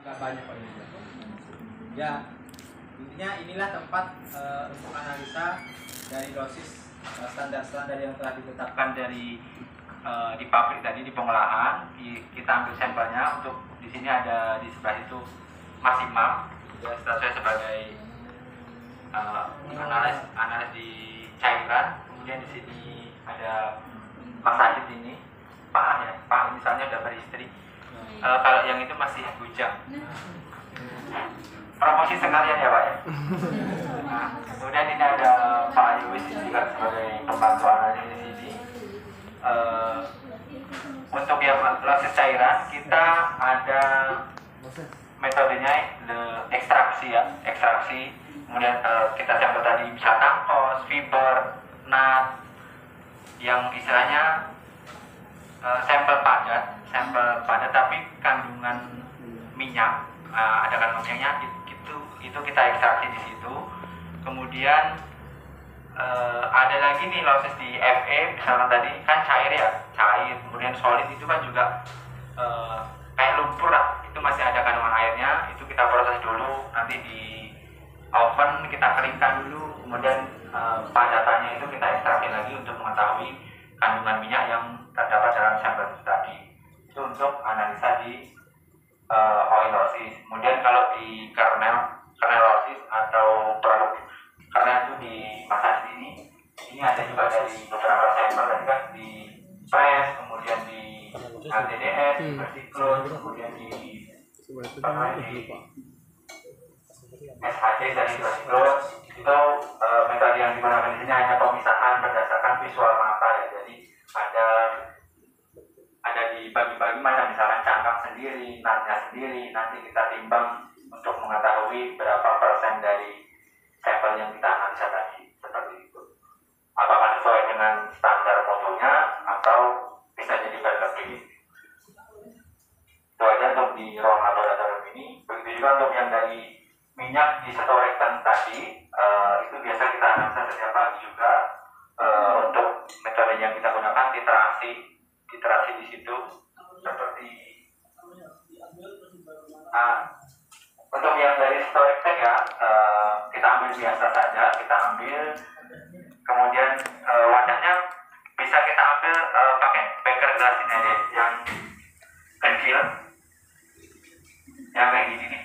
Gak banyak kok ini. Ya, intinya inilah tempat untuk analisa dari dosis standar-standar yang telah ditetapkan dari di pabrik tadi, di pengolahan. Kita ambil sampelnya. Untuk di sini ada di sebelah itu Mas Imam, ya, saya sebagai analis di cairan. Kemudian di sini ada Mas Sajid ini, Pak ya, Pak misalnya udah beristri. Kalau yang itu masih bujang. Promosi sekalian ya Pak ya. Nah, kemudian ini ada Pak Yuwis juga sebagai pembantu analis di sini. Untuk yang proses cairan kita ada metodenya ekstraksi ya, ekstraksi. Kemudian kita sampel tadi bisa tangkos, fiber, nat, yang istilahnya sampel padat tapi kandungan minyak, ada kandungan minyaknya, itu kita ekstraksi di situ. Kemudian ada lagi nih proses di FE, misalkan tadi kan cair ya, cair, kemudian solid itu kan juga kayak lumpur lah, itu masih ada kandungan airnya, itu kita proses dulu, nanti di oven kita keringkan dulu, kemudian padatannya itu kita ekstraksi lagi untuk mengetahui kandungan minyak yang terdapat dalam sampel tadi. Itu untuk analisa di oilosis. Kemudian kalau di kernelosis atau produk kernel itu di masa ini ada juga dari beberapa sampel tadi kan, di PES, kemudian di ATDS, di Versiklon, kemudian di SHC dari Versiklon. Itu metode yang digunakan di sini hanya pemisahan berdasarkan visual mata ya. Jadi ada dibagi-bagi macam, misalkan cangkang sendiri, natnya sendiri, nanti kita timbang untuk mengetahui berapa persen dari sampel yang kita analisa tadi, seperti itu. Apakah sesuai dengan standar fotonya atau bisa jadi berbeda. Itu aja untuk di ruang laboratorium ini. Begitu juga untuk yang dari minyak di setorektan tadi, itu biasa kita analisa setiap pagi juga. Untuk metode yang kita gunakan titrasi di situ seperti untuk yang dari setorektan ya, kita ambil biasa saja, kita ambil, kemudian wadahnya bisa kita ambil pakai beker gelas ini aja, yang kecil, yang kayak gini nih,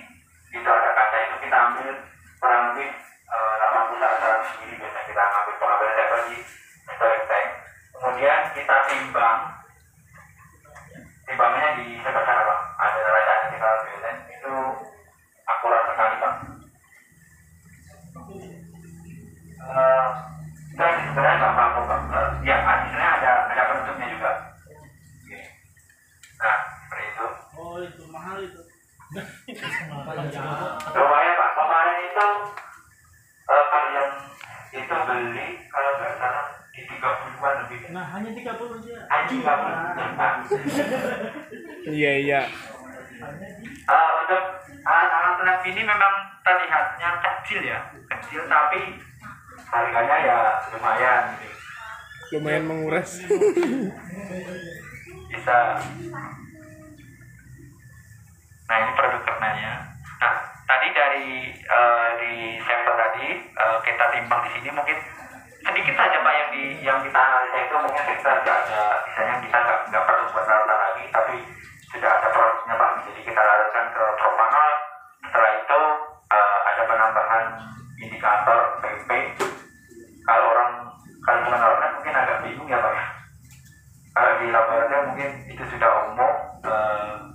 itu ada kaca, itu kita ambil kurang lebih 80-100 ml, biasa kita ambil pengambilan sampel di setorektan. Kemudian kita timbangnya di sebelah sana Pak, ada racanya kita biasanya itu akurat sekali Pak. Dan sebenarnya gampang kok Pak. Ya, sebenarnya ada penutupnya juga. Nah, seperti itu. Oh, itu mahal itu. Lumayan Pak, kemarin itu kalian itu beli kalau nggak salah di 30-an lebih. Nah, hanya 30 aja. Hanya 30. Iya. Untuk alat-alat lab ini memang terlihatnya kecil ya, tapi harganya ya lumayan gitu. Lumayan menguras. Bisa. Nah, ini produk kernelnya. Nah, tadi dari di sampel tadi kita timbang di sini mungkin sedikit saja Pak yang kita analisa itu, mungkin kita tidak ada, misalnya kita nggak perlu buat larutkan lagi, tapi sudah ada produknya Pak. Jadi kita larutkan ke propanol. Setelah itu ada penambahan indikator PP. Kalau mengenalnya mungkin agak bingung ya Pak ya. Kalau di laboratorium mungkin itu sudah umum.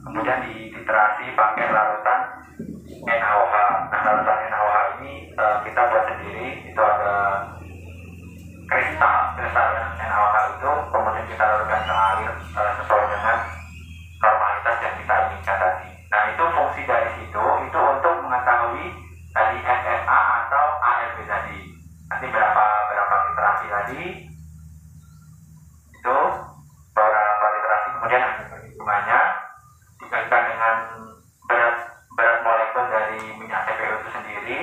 Kemudian diterasi pakai larutan NaOH. Nah, larutan NaOH ini kita buat sendiri. Itu ada kristal NaOH itu, kemudian kita larutkan ke air sesuai dengan normalitas yang kita inginkan tadi. Nah, itu fungsi dari situ itu untuk mengetahui tadi FSA atau ARB tadi. Nanti berapa literasi tadi itu berapa literasi, kemudian ada perhitungannya dikaitkan dengan berat molekul dari minyak CPO itu sendiri.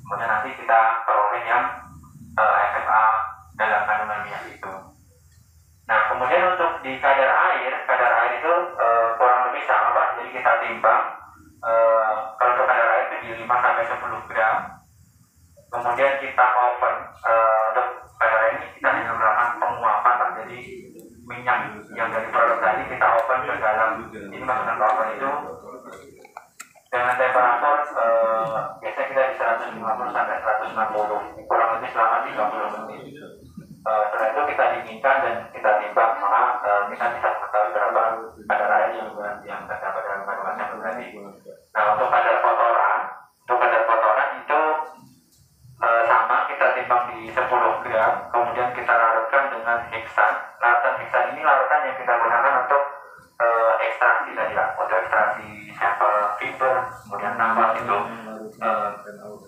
Kemudian nanti kita peroleh yang FSA dalam kandungan minyak itu. Nah, kemudian untuk di kadar air itu kurang lebih sama Pak. Jadi kita timbang gram. Kemudian kita oven. Untuk kadar ini kita hanya melakukan penguapan Pak. Jadi minyak yang dari produk tadi kita oven ke dalam, ini masukkan ke oven itu dengan temperatur biasanya kita di 150 sampai 160, kurang lebih selama 30 menit. Setelah itu kita dinginkan dan kita timbang, maka kita bisa mengetahui berapa kadar air yang terdapat dalam kandungan sampel tadi. Nah, untuk kadar kotoran itu sama, kita timbang di 10 gram, kemudian kita larutkan dengan heksan. Larutan heksan ini larutan yang kita gunakan untuk ekstraksi tadi lah, untuk ekstraksi sampel fiber, kemudian nafas itu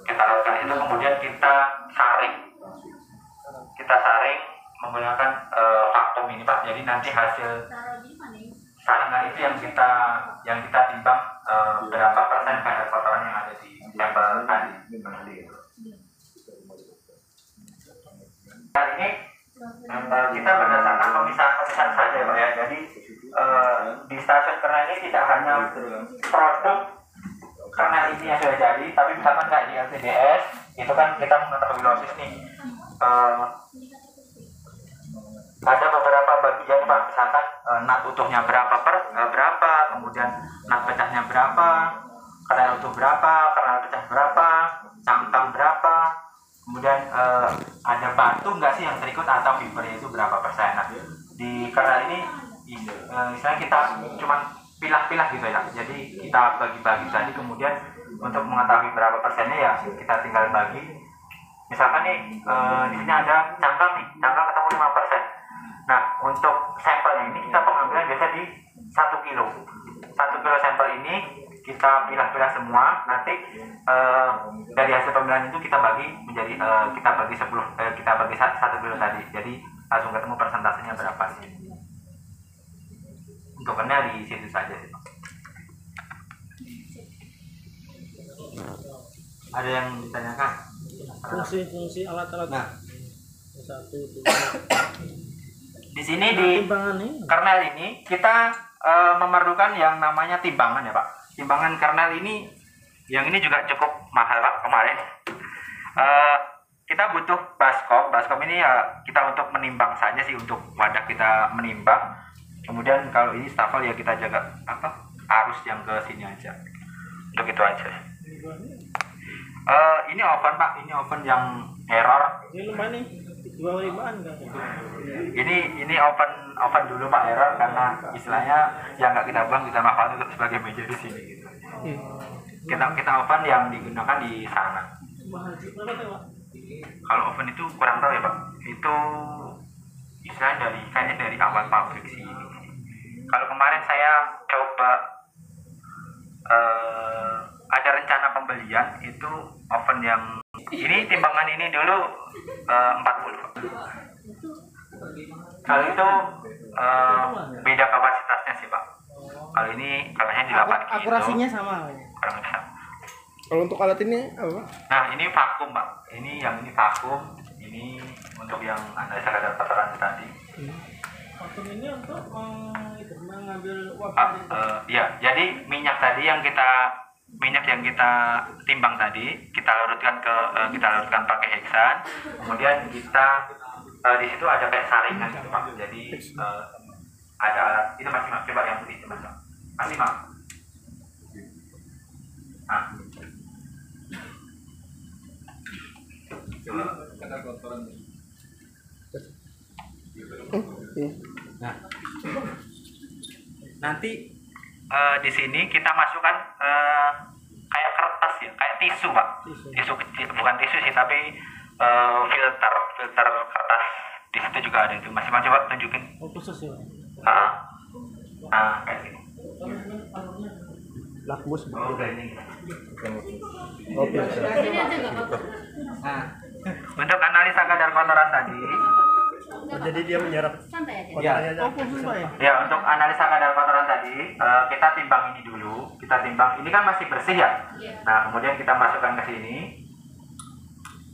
kita larutkan itu, kemudian kita saring menggunakan vakum ini Pak. Jadi nanti hasil saringan itu yang kita timbang berapa persen kadar kotoran yang ada di sampel tadi. Kali ini kita berdasarkan pemisahan saja Pak ya. Jadi di stasiun kernel ini tidak hanya produk kernel ini yang sudah jadi, tapi misalkan kayak di LTDS itu kan kita mengetahui losis nih, ada beberapa bagian Pak, misalkan nat utuhnya berapa, kemudian nat pecahnya berapa, kernel utuh berapa, kernel pecah berapa, cangkang berapa, kemudian ada batu nggak sih yang terikut atau fibernya itu berapa persen. Nah, di kernel ini misalnya kita cuma pilah-pilah gitu ya, jadi kita bagi-bagi tadi, kemudian untuk mengetahui berapa persennya ya kita tinggal bagi. Misalkan nih di sini ada cangkang ketemu 5%. Nah, untuk sampelnya ini kita pengambilan biasa di 1 kilo. 1 kilo sampel ini kita pilah-pilah semua. Nanti dari hasil pemilihan itu kita bagi menjadi kita bagi 1 kilo tadi. Jadi langsung ketemu persentasenya berapa sih. Untuk kena di situ saja sih Pak. Ada yang ditanyakan? Fungsi alat-alat. Nah, Satu, di sini di kernel ini kita memerlukan yang namanya timbangan ya Pak. Timbangan kernel ini, yang ini juga cukup mahal Pak kemarin. Kita butuh baskom. Baskom ini ya kita untuk menimbang saja sih, untuk wadah kita menimbang. Kemudian kalau ini stafel ya kita jaga arus yang ke sini aja. Untuk itu aja. Ini oven Pak, ini oven yang error. Ini lumayan nih, 25-an kan? Ini oven dulu Pak, error karena istilahnya yang nggak kita buang, kita manfaatkan untuk sebagai meja di sini gitu. Kita oven yang digunakan di sana. Kalau oven itu kurang tahu ya Pak, itu istilahnya kayaknya dari awal pabrik sih. Kalau kemarin saya coba ada rencana pembelian itu oven yang ini, timbangan ini dulu 40. Kalau itu beda kapasitasnya sih Pak. Kalau ini kapasitasnya di 8 kilo. Akurasinya sama. Kurang lebih sama. Kalau untuk alat ini apa? Nah, ini vakum Pak. Ini vakum. Ini untuk yang analisa kadar kotoran tadi. Vakum ini untuk mengambil ya, jadi minyak yang kita timbang tadi kita larutkan pakai heksan. Kemudian kita di situ ada kayak saringan gitu Pak. Jadi ada alat itu masih Mas, coba yang putih coba masih Mas. Nah, coba kadar kotoran. Nah, nanti di sini kita masukkan kayak kertas ya, kayak tisu Pak. Tisu kecil, bukan tisu sih, tapi filter kertas. Di situ juga ada itu. Masih mau coba tunjukin? Oh, khusus ya. Kayak gini. Lakmus. Oh, ini. Oke. Nah, untuk analisa kadar kotoran tadi. Jadi dia menyerap Ya. Ya, untuk analisa kadar kotoran tadi kita timbang ini dulu. Kita timbang, ini kan masih bersih ya. Nah, kemudian kita masukkan ke sini.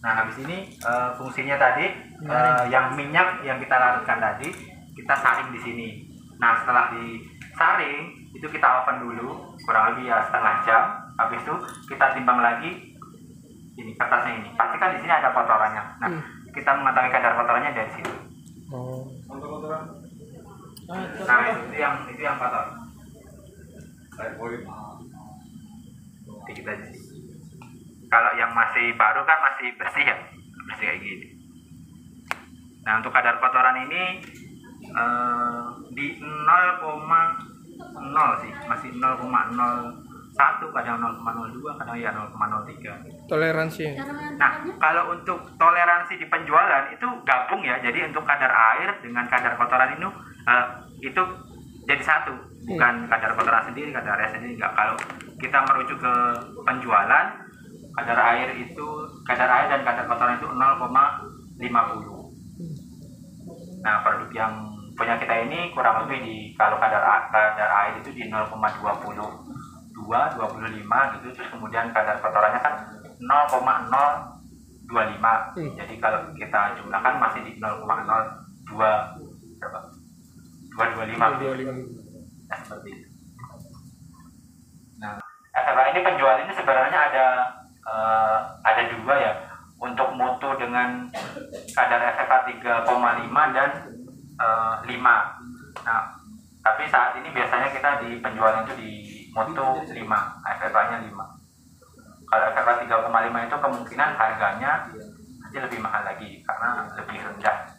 Nah, habis ini fungsinya tadi yang minyak yang kita larutkan tadi kita saring di sini. Nah, setelah disaring itu kita oven dulu kurang lebih ya setengah jam. Habis itu kita timbang lagi ini kertasnya ini. Pasti kan di sini ada kotorannya. Nah, kita mengetahui kadar kotorannya dari situ. Oh. Nah, itu yang kotor. Dikit aja sih. Kalau yang masih baru kan masih bersih ya, bersih kayak gini. Nah, untuk kadar kotoran ini di 0,0 sih, masih 0,01, kadang 0,02, kadang ya 0,03. Toleransi. Nah, kalau untuk toleransi di penjualan itu gabung ya. Jadi untuk kadar air dengan kadar kotoran itu jadi satu, bukan kadar kotoran sendiri, kadar air sendiri enggak. Kalau kita merujuk ke penjualan, kadar air dan kadar kotoran itu 0,50. Nah, produk yang punya kita ini kurang lebih kalau kadar air itu di 0,22, 25 gitu. Terus kemudian kadar kotorannya kan 0,025. Jadi kalau kita jumlahkan masih di 0,02 berapa? 225. Nah, seperti itu. Nah, FFA ini penjual ini sebenarnya ada dua ya, untuk mutu dengan kadar FFA 3,5 dan 5. Nah, tapi saat ini biasanya kita di penjualan itu di mutu 5, FFA-nya 5. Kalau FFA 3,5 itu kemungkinan harganya nanti lebih mahal lagi karena lebih rendah.